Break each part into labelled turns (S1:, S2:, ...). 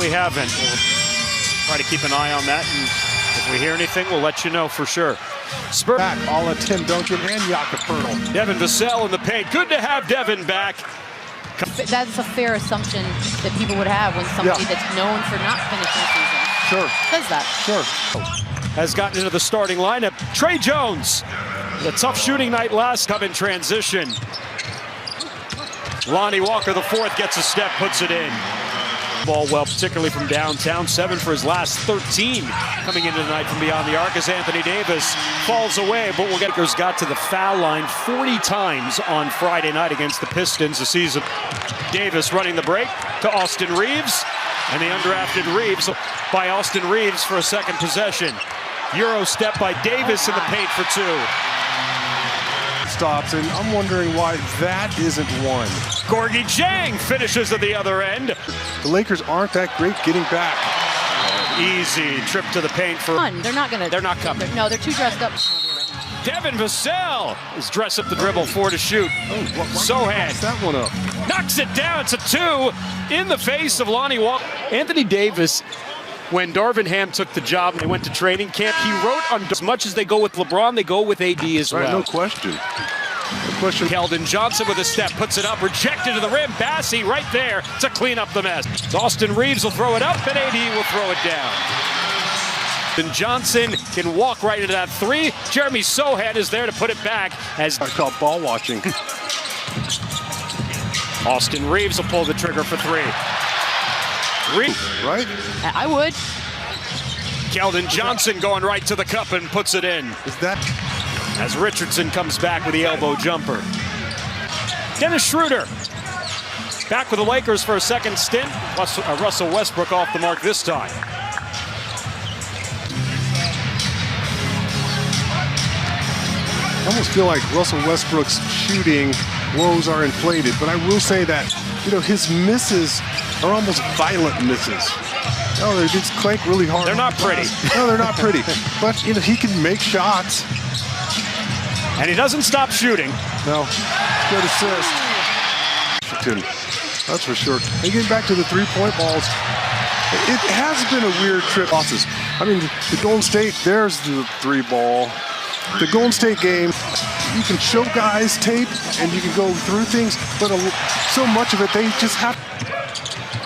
S1: we haven't. We'll try to keep an eye on that, and if we hear anything, we'll let you know for sure. Spurs
S2: back, all of Tim Duncan and Jakob Poeltl.
S1: Devin Vassell in the paint. Good to have Devin back.
S3: That's a fair assumption that people would have when somebody that's known for not finishing the season says that.
S1: Has gotten into the starting lineup. Trey Jones, the tough shooting night last time in transition. Lonnie Walker, the fourth, gets a step, puts it in. Ball well, particularly from downtown. 7 for his last 13 coming into tonight from beyond the arc as Anthony Davis falls away. But Lakers got to the foul line 40 times on Friday night against the Pistons this season. Davis running the break to Austin Reeves, and the undrafted Reeves by Austin Reeves for a second possession. Euro step by Davis in the paint for 2.
S2: Stops, and I'm wondering why that isn't one.
S1: Gorgie Jang finishes at the other end.
S2: The Lakers aren't that great getting back.
S1: Easy trip to the paint for...
S3: They're not coming. No, they're too dressed up.
S1: Devin Vassell is dressed up the dribble, 4 to shoot. Sohan
S2: that one up.
S1: Knocks it down. It's a 2 in the face of Lonnie Walker. Anthony Davis, when Darvin Ham took the job and they went to training camp, he wrote on as much as they go with LeBron, they go with AD as well.
S2: Right, no question. No question.
S1: Keldon Johnson with a step, puts it up, rejected to the rim. Bassey right there to clean up the mess. Austin Reeves will throw it up, and AD will throw it down. And Johnson can walk right into that 3. Jeremy Sohan is there to put it back as
S2: I call ball watching.
S1: Austin Reeves will pull the trigger for 3.
S2: Right?
S3: I would.
S1: Keldon Johnson going right to the cup and puts it in.
S2: Is that?
S1: As Richardson comes back with the elbow jumper. Dennis Schroeder back with the Lakers for a second stint. Russell Westbrook off the mark this time.
S2: I almost feel like Russell Westbrook's shooting woes are inflated, but I will say that, his misses are almost violent misses. Oh, they just clank really hard.
S1: They're not pretty.
S2: No, they're not pretty. But, he can make shots.
S1: And he doesn't stop shooting.
S2: No, good assist. That's for sure. And getting back to the three-point balls, it has been a weird trip. Losses. I mean, the Golden State, there's the 3-ball. The Golden State game, you can show guys tape and you can go through things, but so much of it, they just have.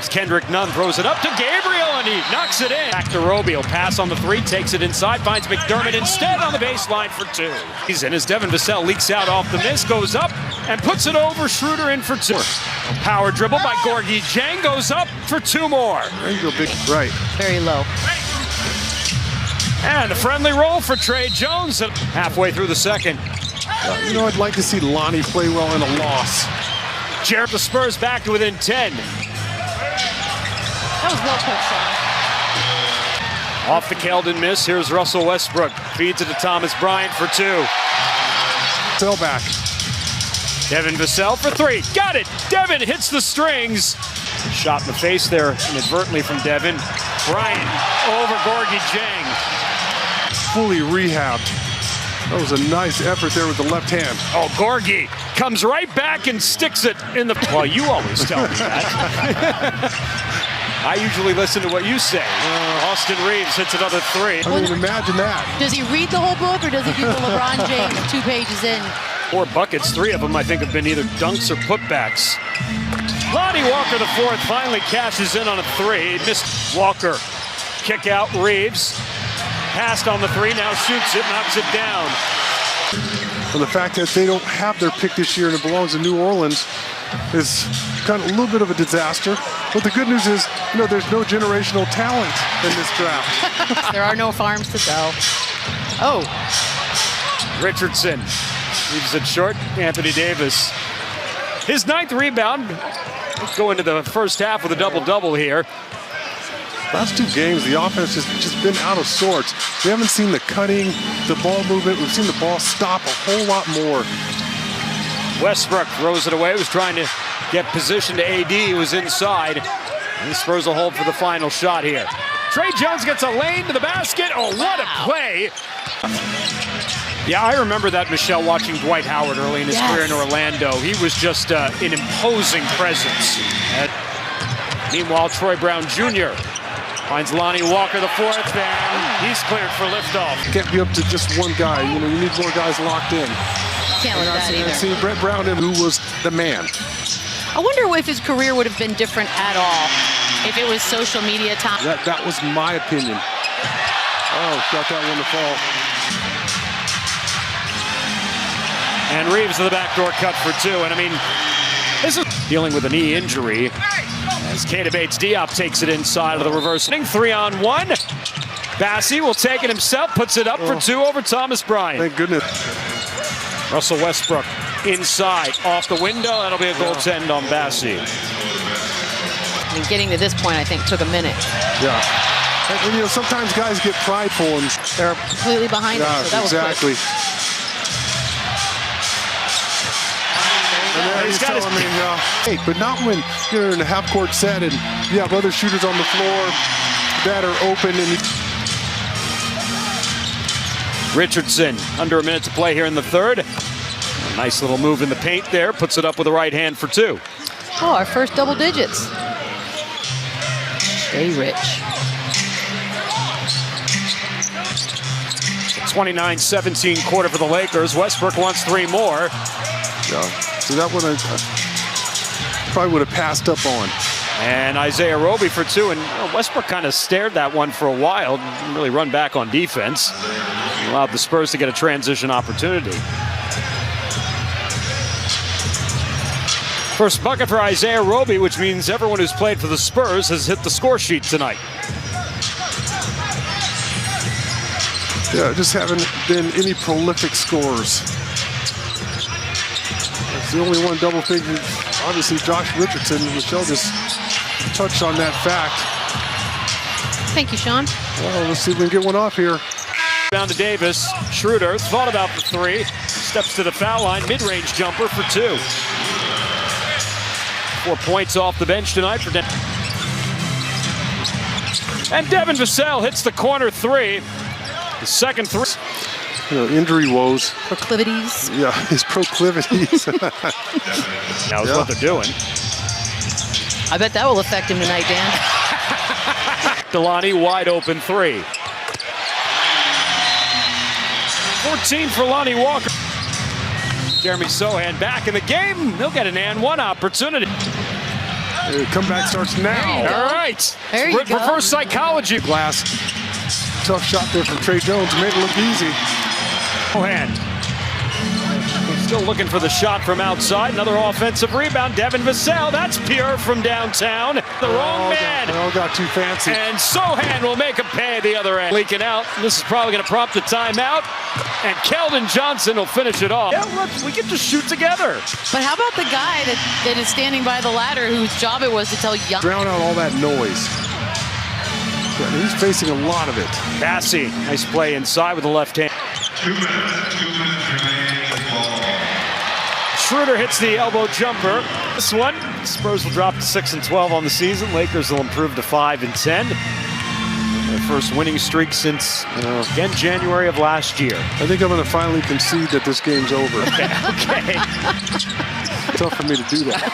S1: Kendrick Nunn throws it up to Gabriel, and he knocks it in. Back to Roby, pass on the 3, takes it inside, finds McDermott instead on the baseline for 2. He's in as Devin Vassell leaks out off the miss, goes up, and puts it over. Schroeder in for 2. Power dribble by Gorgie Jang goes up for 2 more.
S2: There you go, big right.
S3: Very low.
S1: And a friendly roll for Trey Jones halfway through the second.
S2: I'd like to see Lonnie play well in a loss.
S1: Jared, the Spurs back to within 10.
S3: That was well put,
S1: Off the Keldon miss, here's Russell Westbrook. Feeds it to Thomas Bryant for 2.
S2: Vassell back.
S1: Devin Vassell for 3. Got it! Devin hits the strings. Shot in the face there inadvertently from Devin. Bryant over Gorgie Jang.
S2: Fully rehabbed. That was a nice effort there with the left hand.
S1: Oh, Gorgie comes right back and sticks it in the... Well, you always tell me that. I usually listen to what you say. Austin Reeves hits another 3.
S2: I mean, imagine that.
S3: Does he read the whole book, or does he do the LeBron James 2 pages in?
S1: 4 buckets, 3 of them I think have been either dunks or putbacks. Lonnie Walker, the 4th, finally cashes in on a 3. He missed Walker. Kick out Reeves. Passed on the 3, now shoots it, knocks it down.
S2: And the fact that they don't have their pick this year and it belongs in New Orleans is kind of a little bit of a disaster. But the good news is, there's no generational talent in this draft.
S3: There are no farms to sell. Oh.
S1: Richardson leaves it short. Anthony Davis. His 9th rebound. Let's go into the first half with a double-double here.
S2: Last 2 games, the offense has just been out of sorts. We haven't seen the cutting, the ball movement. We've seen the ball stop a whole lot more.
S1: Westbrook throws it away. Was trying to get position to AD. He was inside. And the Spurs will hold for the final shot here. Trey Jones gets a lane to the basket. Oh, what a play. Yeah, I remember that, Michelle, watching Dwight Howard early in his career in Orlando. He was just an imposing presence. Meanwhile, Troy Brown Jr. finds Lonnie Walker the fourth, and he's cleared for liftoff.
S2: Can't be up to just one guy. You know, you need more guys locked in.
S3: Can't let that either.
S2: See Brett Brown, who was the man.
S3: I wonder if his career would have been different at all if it was social media time.
S2: That was my opinion. Oh, got that one to fall.
S1: And Reeves to the backdoor cut for two. And I mean, this is dealing with a knee injury as Keita Bates-Diop takes it inside of the reverse. 3-on-1. Bassie will take it himself, puts it up for two over Thomas Bryant.
S2: Thank goodness.
S1: Russell Westbrook inside, off the window. That'll be a goaltend on Bassie.
S3: I mean, getting to this point, I think, took a minute.
S2: Yeah. And, you know, sometimes guys get prideful and
S3: they're completely behind him. So that
S2: exactly.
S3: Was quick.
S2: He's telling me, hey, but not when you're in a half-court set and you have other shooters on the floor that are open. And
S1: Richardson, under a minute to play here in the third. A nice little move in the paint there, puts it up with the right hand for two.
S3: Oh, our first double digits. Stay rich.
S1: 29-17 quarter for the Lakers. Westbrook wants three more.
S2: Yeah. So that one I probably would have passed up on.
S1: And Isaiah Roby for two. And Westbrook kind of stared that one for a while. Didn't really run back on defense. Allowed the Spurs to get a transition opportunity. First bucket for Isaiah Roby, which means everyone who's played for the Spurs has hit the score sheet tonight.
S2: Yeah, just haven't been any prolific scorers. It's the only one double figure. Obviously, Josh Richardson. Michelle just touched on that fact.
S3: Thank you, Sean.
S2: Well, let's see if we can get one off here.
S1: Down to Davis. Schroeder thought about the three. Steps to the foul line. Mid-range jumper for two. 4 points off the bench tonight for Denver. And Devin Vassell hits the corner three. The second three.
S2: You know, injury woes.
S3: Proclivities.
S2: Yeah, his proclivities.
S1: That was what they're doing.
S3: I bet that will affect him tonight, Dan.
S1: Delani, wide open three. 14 for Lonnie Walker. Jeremy Sohan back in the game. He'll get an and one opportunity.
S2: Comeback starts now.
S1: All right.
S3: There you go.
S1: Reverse psychology.
S2: Glass. Tough shot there from Trey Jones. Made it look easy.
S1: Sohan. Still looking for the shot from outside. Another offensive rebound. Devin Vassell. That's pure from downtown. The wrong man.
S2: They all got too fancy.
S1: And Sohan will make him pay the other end. Leaking out. This is probably going to prompt a timeout. And Keldon Johnson will finish it off. Yeah, look, we can just shoot together.
S3: But how about the guy that is standing by the ladder whose job it was to tell young...
S2: Drown out all that noise. Yeah, he's facing a lot of it.
S1: Bassie, nice play inside with the left hand.
S4: 2 minutes remaining.
S1: Schroeder hits the elbow jumper. This one, Spurs will drop to 6-12 on the season. Lakers will improve to 5-10. Their first winning streak since, again, January of last year.
S2: I think I'm going to finally concede that this game's over.
S1: Okay.
S2: Tough for me to do that.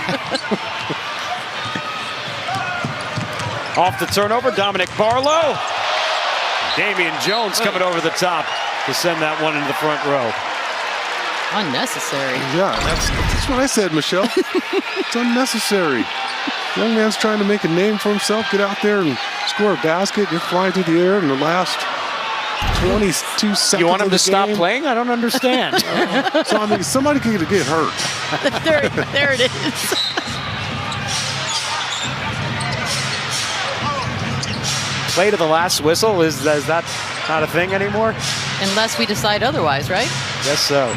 S1: Off the turnover, Dominic Barlow. Damian Jones coming over the top to send that one into the front row.
S3: Unnecessary.
S2: Yeah, that's what I said, Michelle. It's unnecessary. Young man's trying to make a name for himself, get out there and score a basket, get flying through the air in the last 22 seconds.
S1: You want him to stop
S2: game.
S1: playing? I don't understand.
S2: So I mean, somebody could get hurt.
S3: there it is.
S1: Play to the last whistle, is that not a thing anymore?
S3: Unless we decide otherwise, right?
S1: Guess so.